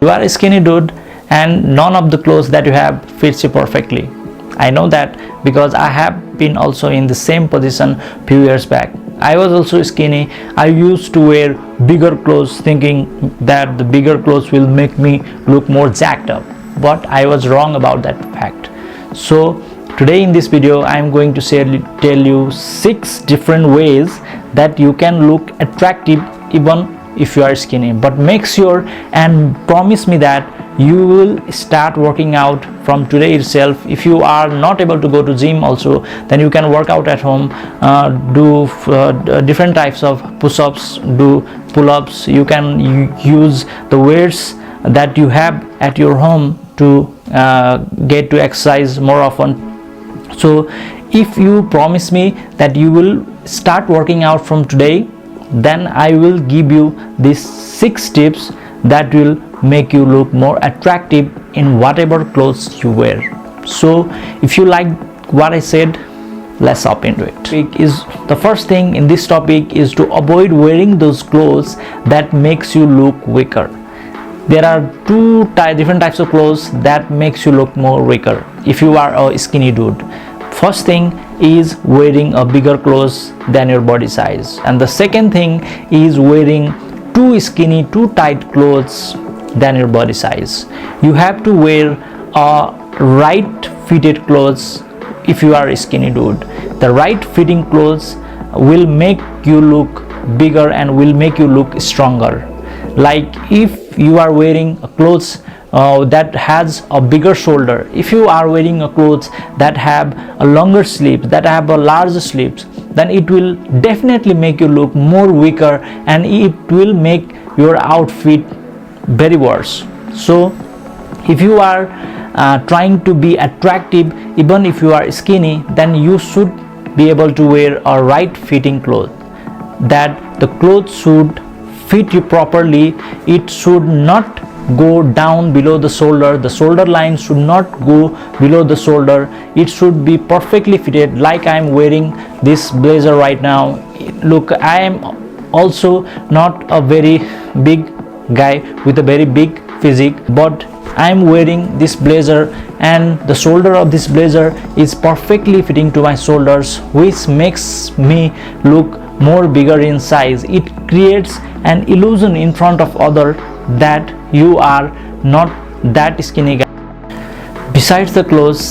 You are a skinny dude and none of the clothes that you have fits you perfectly. I know that because I have been also in the same position few years back. I was also skinny. I used to wear bigger clothes thinking that the bigger clothes will make me look more jacked up, but I was wrong about that fact. So today in this video I am going to tell you 6 different ways that you can look attractive even if you are skinny. But make sure and promise me that you will start working out from today itself. If you are not able to go to gym also, then you can work out at home, do different types of push-ups, do pull-ups. You can use the weights that you have at your home to get to exercise more often. So if you promise me that you will start working out from today, then I will give you these 6 tips that will make you look more attractive in whatever clothes you wear. So if you like what I said, let's hop into it. The first thing in this topic is to avoid wearing those clothes that makes you look weaker. There are 2 different types of clothes that makes you look more weaker if you are a skinny dude. First thing is wearing a bigger clothes than your body size, and the second thing is wearing too skinny, too tight clothes than your body size. You have to wear a right fitted clothes if you are a skinny dude. The right fitting clothes will make you look bigger and will make you look stronger. Like if you are wearing clothes that has a bigger shoulder, if you are wearing a clothes that have a longer sleeves, that have a larger sleeves, then it will definitely make you look more weaker and it will make your outfit very worse. So if you are trying to be attractive even if you are skinny, then you should be able to wear a right fitting clothes, that the clothes should fit you properly. It should not go down below the shoulder line should not go below the shoulder. It should be perfectly fitted. Like I am wearing this blazer right now. Look, I am also not a very big guy with a very big physique, but I am wearing this blazer and the shoulder of this blazer is perfectly fitting to my shoulders, which makes me look more bigger in size. It creates an illusion in front of other that you are not that skinny guy. Besides the clothes,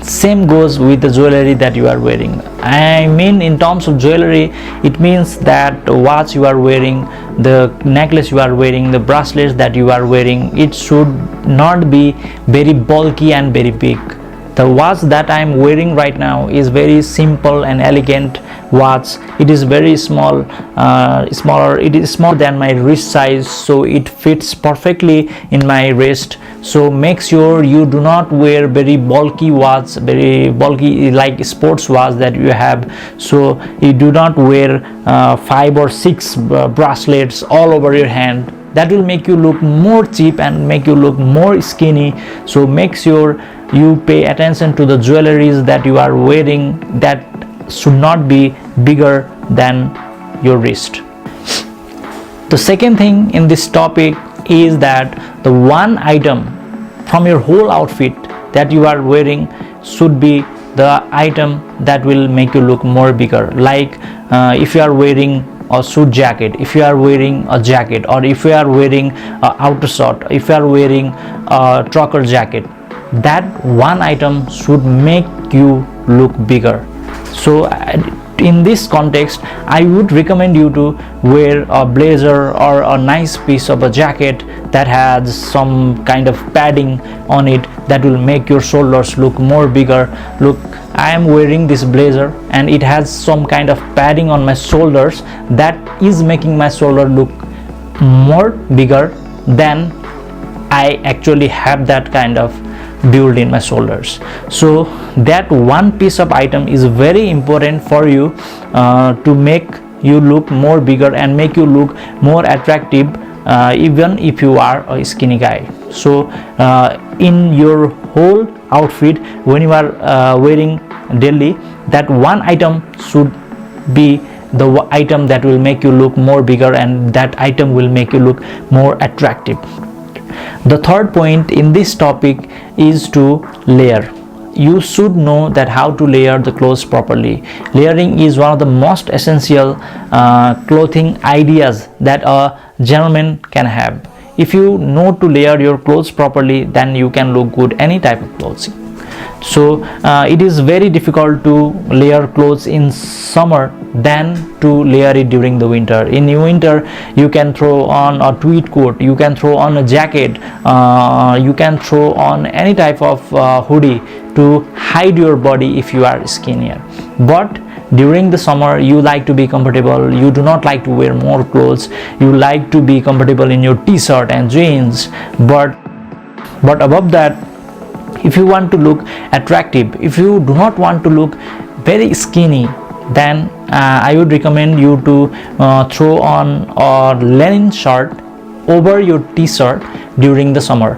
same goes with the jewelry that you are wearing. I mean, in terms of jewelry, it means that the watch you are wearing, the necklace you are wearing, the bracelets that you are wearing, it should not be very bulky and very big. The watch that I am wearing right now is very simple and elegant watch. It is very small, it is smaller than my wrist size, so it fits perfectly in my wrist. So make sure you do not wear very bulky watch, very bulky like sports watch that you have. So you do not wear 5 or 6 bracelets all over your hand. That will make you look more cheap and make you look more skinny. So make sure you pay attention to the jewelries that you are wearing, that should not be bigger than your wrist. The second thing in this topic is that the one item from your whole outfit that you are wearing should be the item that will make you look more bigger. Like if you are wearing a suit jacket, if you are wearing a jacket, or if you are wearing a outer shirt, if you are wearing a trucker jacket, that one item should make you look bigger. So in this context, I would recommend you to wear a blazer or a nice piece of a jacket that has some kind of padding on it that will make your shoulders look more bigger. Look, I am wearing this blazer and it has some kind of padding on my shoulders that is making my shoulder look more bigger than I actually have that kind of build in my shoulders. So that one piece of item is very important for you to make you look more bigger and make you look more attractive even if you are a skinny guy. So in your whole outfit, when you are wearing daily, that one item should be the item that will make you look more bigger, and that item will make you look more attractive. The third point in this topic is to layer. You should know that how to layer the clothes properly. Layering is one of the most essential clothing ideas that a gentleman can have. If you know to layer your clothes properly, then you can look good any type of clothes. So it is very difficult to layer clothes in summer than to layer it during the winter. In winter you can throw on a tweed coat, you can throw on a jacket, you can throw on any type of hoodie to hide your body if you are skinnier. But during the summer you like to be comfortable, you do not like to wear more clothes, you like to be comfortable in your t-shirt and jeans. But above that, if you want to look attractive, if you do not want to look very skinny, then I would recommend you to throw on a linen shirt over your t-shirt during the summer.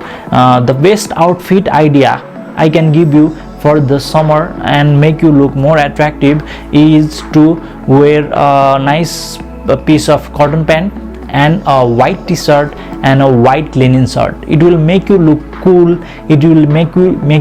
The best outfit idea I can give you for the summer and make you look more attractive is to wear a nice piece of cotton pant and a white t-shirt and a white linen shirt. It will make you look cool, it will make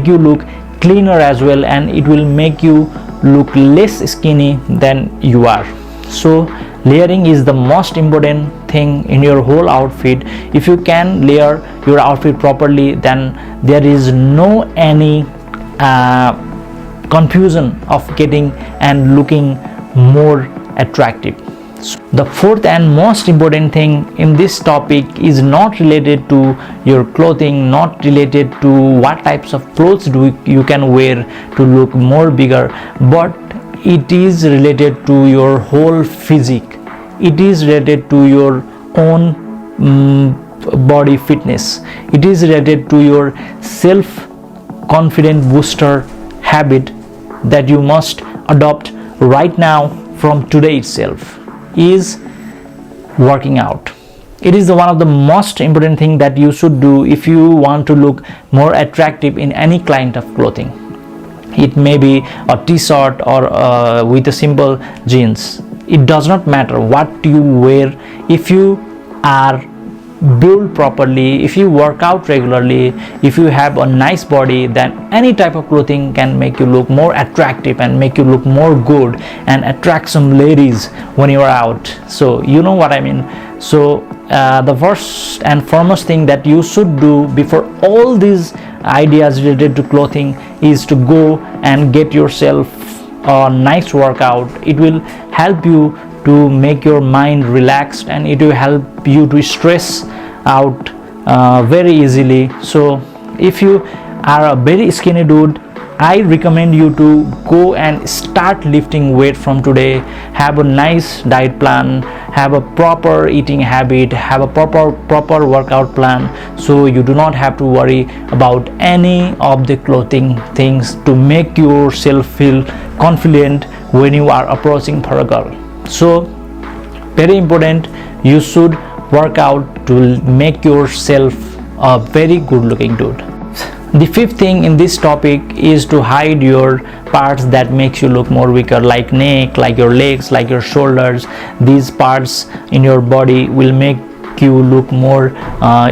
you look cleaner as well, and it will make you look less skinny than you are. So layering is the most important thing in your whole outfit. If you can layer your outfit properly, then there is no any confusion of getting and looking more attractive. The fourth and most important thing in this topic is not related to your clothing, not related to what types of clothes you can wear to look more bigger, but it is related to your whole physique. It is related to your own body fitness. It is related to your self-confident booster habit that you must adopt right now from today itself. Is working out. It is one of the most important thing that you should do if you want to look more attractive in any kind of clothing. It may be a t-shirt or with a simple jeans. It does not matter what you wear. If you are built properly, if you work out regularly, if you have a nice body, then any type of clothing can make you look more attractive and make you look more good and attract some ladies when you are out. So you know what I mean. So the first and foremost thing that you should do before all these ideas related to clothing is to go and get yourself a nice workout. It will help you to make your mind relaxed, and it will help you to stress out very easily. So if you are a very skinny dude, I recommend you to go and start lifting weight from today. Have a nice diet plan, have a proper eating habit, have a proper workout plan, so you do not have to worry about any of the clothing things to make yourself feel confident when you are approaching for a girl. So very important, you should work out to make yourself a very good looking dude. The fifth thing in this topic is to hide your parts that makes you look more weaker, like neck, like your legs, like your shoulders. These parts in your body will make you look more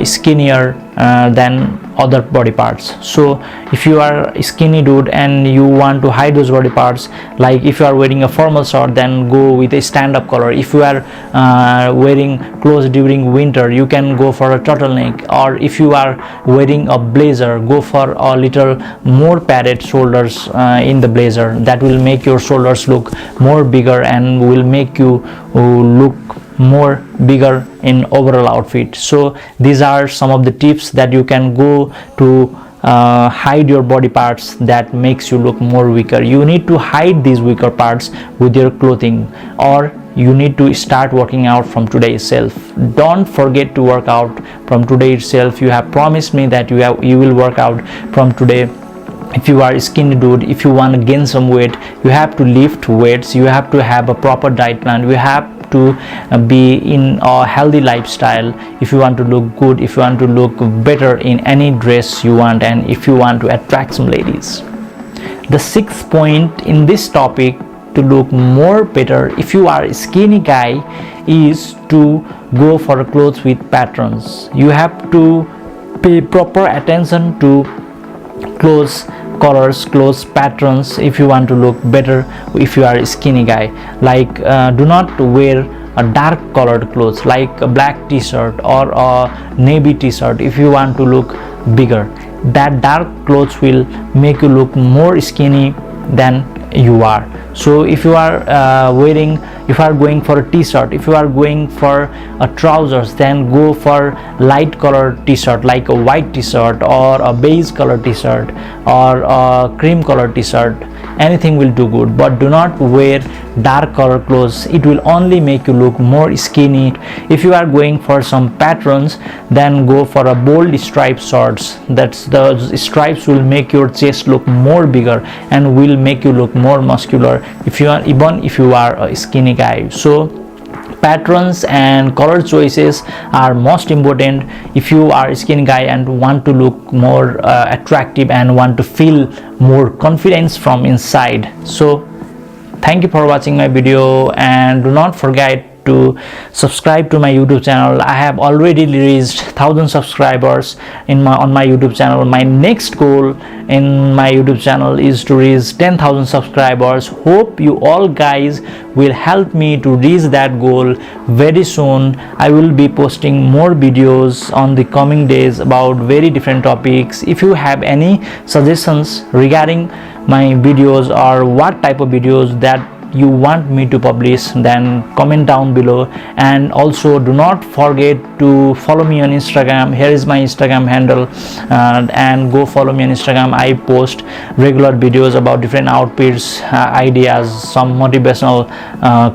skinnier than other body parts. So if you are a skinny dude and you want to hide those body parts, like if you are wearing a formal shirt, then go with a stand-up collar. If you are wearing clothes during winter, you can go for a turtleneck. Or if you are wearing a blazer, go for a little more padded shoulders in the blazer. That will make your shoulders look more bigger and will make you look more bigger in overall outfit. So these are some of the tips that you can go to hide your body parts that makes you look more weaker. You need to hide these weaker parts with your clothing, or you need to start working out from today itself. Don't forget to work out from today itself. You have promised me that you will work out from today. If you are a skinny dude, if you want to gain some weight, you have to lift weights, you have to have a proper diet plan, you have to be in a healthy lifestyle if you want to look good, if you want to look better in any dress you want, and if you want to attract some ladies. The sixth point in this topic to look more better if you are a skinny guy is to go for clothes with patterns. You have to pay proper attention to clothes colors, clothes patterns if you want to look better if you are a skinny guy. Like do not wear a dark colored clothes like a black t-shirt or a navy t-shirt if you want to look bigger. That dark clothes will make you look more skinny than you are. So if you are if you are going for a t-shirt, if you are going for a trousers, then go for light colored t-shirt like a white t-shirt or a beige colored t-shirt or a cream colored t-shirt. Anything will do good, but do not wear dark color clothes. It will only make you look more skinny. If you are going for some patterns, then go for a bold striped shorts. That's the stripes will make your chest look more bigger and will make you look more muscular if you are, even if you are a skinny guy. So patterns and color choices are most important if you are a skinny guy and want to look more attractive and want to feel more confidence from inside. So thank you for watching my video, and do not forget to subscribe to my YouTube channel. I have already reached 1000 subscribers on my YouTube channel. My next goal in my YouTube channel is to reach 10,000 subscribers. Hope you all guys will help me to reach that goal very soon. I will be posting more videos on the coming days about very different topics. If you have any suggestions regarding my videos or what type of videos that you want me to publish, then comment down below. And also do not forget to follow me on Instagram. Here is my Instagram handle, and go follow me on Instagram. I post regular videos about different outfits, ideas, some motivational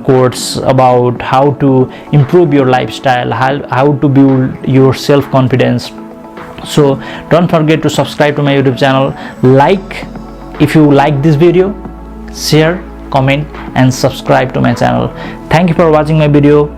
quotes about how to improve your lifestyle, how to build your self-confidence. So don't forget to subscribe to my YouTube channel. Like if you like this video, share, comment and subscribe to my channel. Thank you for watching my video.